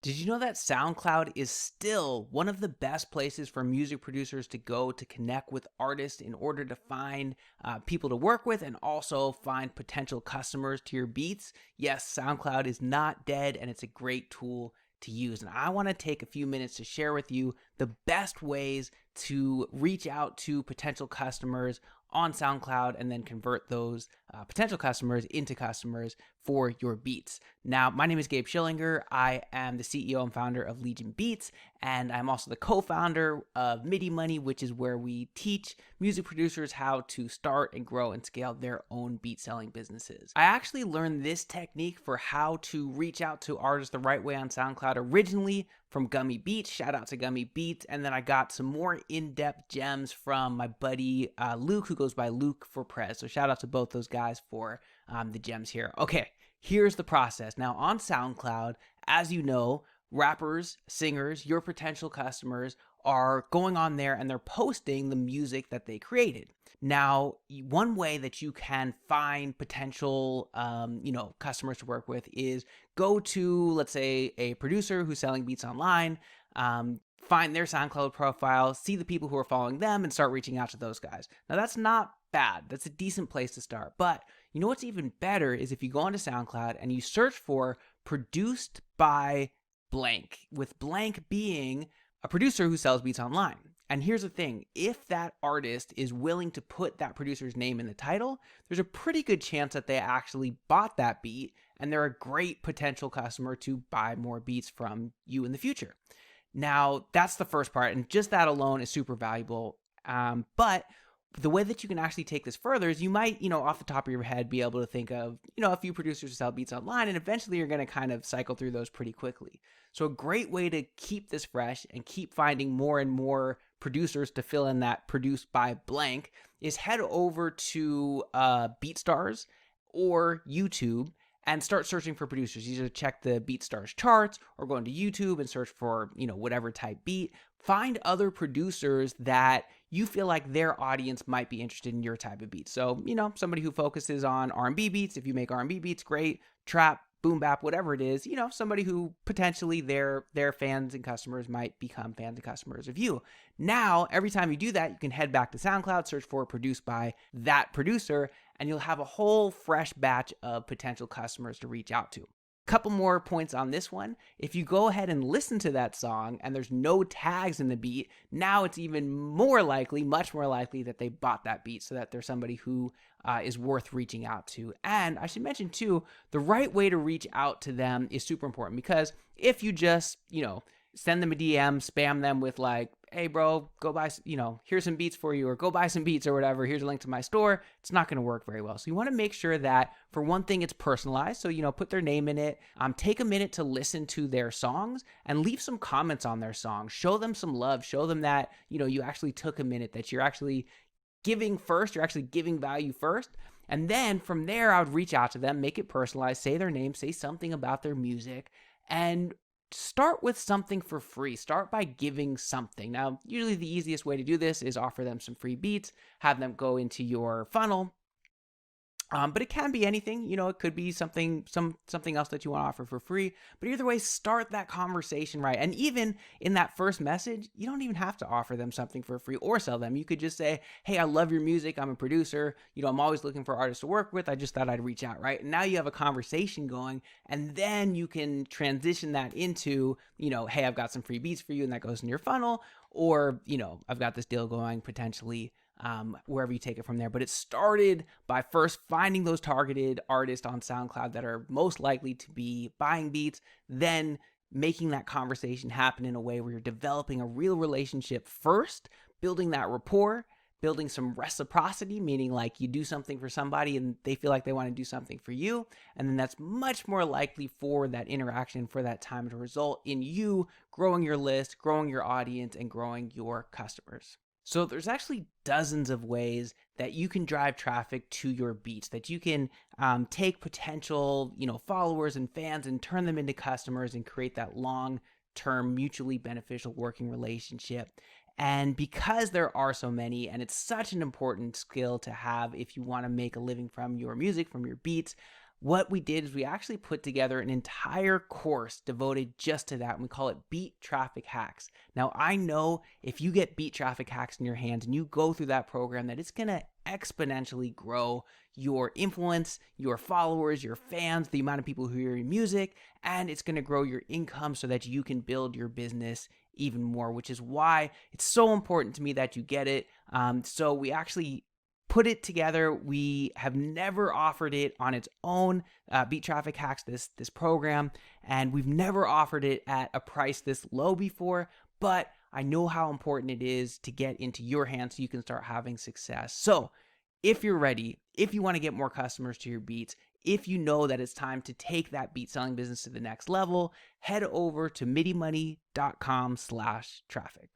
Did you know that SoundCloud is still one of the best places for music producers to go to connect with artists in order to find people to work with and also find potential customers to your beats? Yes, SoundCloud is not dead and it's a great tool to use. And I want to take a few minutes to share with you the best ways to reach out to potential customers on SoundCloud and then convert those potential customers into customers for your beats. Now, my name is Gabe Schillinger. I am the CEO and founder of Legion Beats, and I'm also the co-founder of MIDI Money, which is where we teach music producers how to start and grow and scale their own beat selling businesses. I actually learned this technique for how to reach out to artists the right way on SoundCloud originally from Gummy Beats. Shout out to Gummy Beats. And then I got some more in-depth gems from my buddy Luke, who goes by Luke for Prez. So shout out to both those guys for the gems here. Okay, here's the process. Now on SoundCloud, as you know, rappers, singers, your potential customers are going on there and they're posting the music that they created. Now, one way that you can find potential, customers to work with is go to, let's say, a producer who's selling beats online, find their SoundCloud profile, see the people who are following them, and start reaching out to those guys. Now, that's not bad. That's a decent place to start. But you know what's even better is if you go onto SoundCloud and you search for produced by blank, with blank being a producer who sells beats online. And here's the thing, if that artist is willing to put that producer's name in the title, there's a pretty good chance that they actually bought that beat and they're a great potential customer to buy more beats from you in the future. Now, that's the first part, and just that alone is super valuable. But the way that you can actually take this further is you might, off the top of your head, be able to think of, a few producers who sell beats online, and eventually you're going to kind of cycle through those pretty quickly. So a great way to keep this fresh and keep finding more and more producers to fill in that produced by blank is head over to BeatStars or YouTube and start searching for producers. Either check the BeatStars charts or go into YouTube and search for, whatever type beat. Find other producers that you feel like their audience might be interested in your type of beat. So, somebody who focuses on R&B beats, if you make R&B beats, great. Trap, boom bap, whatever it is, somebody who potentially their fans and customers might become fans and customers of you. Now, every time you do that, you can head back to SoundCloud, search for produced by that producer, and you'll have a whole fresh batch of potential customers to reach out to. Couple more points on this one. If you go ahead and listen to that song and there's no tags in the beat, now it's even more likely, much more likely that they bought that beat, so that there's somebody who is worth reaching out to. And I should mention too, the right way to reach out to them is super important, because if you just, send them a DM, spam them with like, hey bro, go buy, here's some beats for you, or go buy some beats or whatever, here's a link to my store, it's not going to work very well. So you want to make sure that, for one thing, it's personalized. So, put their name in it, take a minute to listen to their songs and leave some comments on their songs, show them some love, show them that, you actually took a minute, that you're actually giving first, you're actually giving value first. And then from there, I would reach out to them, make it personalized, say their name, say something about their music, and start with something for free. Start by giving something. Now, usually the easiest way to do this is offer them some free beats, have them go into your funnel. But it can be anything, it could be something else that you want to offer for free. But either way, start that conversation right. And even in that first message, you don't even have to offer them something for free or sell them. You could just say, hey, I love your music. I'm a producer. I'm always looking for artists to work with. I just thought I'd reach out, right? And now you have a conversation going, and then you can transition that into, hey, I've got some free beats for you, and that goes in your funnel. Or, I've got this deal going potentially, wherever you take it from there. But it started by first finding those targeted artists on SoundCloud that are most likely to be buying beats, then making that conversation happen in a way where you're developing a real relationship first, building that rapport, building some reciprocity, meaning like you do something for somebody and they feel like they want to do something for you. And then that's much more likely for that interaction, for that time to result in you growing your list, growing your audience, and growing your customers. So there's actually dozens of ways that you can drive traffic to your beats, that you can take potential, followers and fans and turn them into customers and create that long-term mutually beneficial working relationship. And because there are so many, and it's such an important skill to have if you want to make a living from your music, from your beats, what we did is we actually put together an entire course devoted just to that, and we call it Beat Traffic Hacks. Now, I know if you get Beat Traffic Hacks in your hands and you go through that program, that it's going to exponentially grow your influence, your followers, your fans, the amount of people who hear your music, and it's going to grow your income so that you can build your business even more, which is why it's so important to me that you get it. So we actually put it together. We have never offered it on its own, Beat Traffic Hacks, this program, and we've never offered it at a price this low before, but I know how important it is to get into your hands so you can start having success. So if you're ready, if you want to get more customers to your beats, if you know that it's time to take that beat selling business to the next level, head over to midimoney.com/traffic.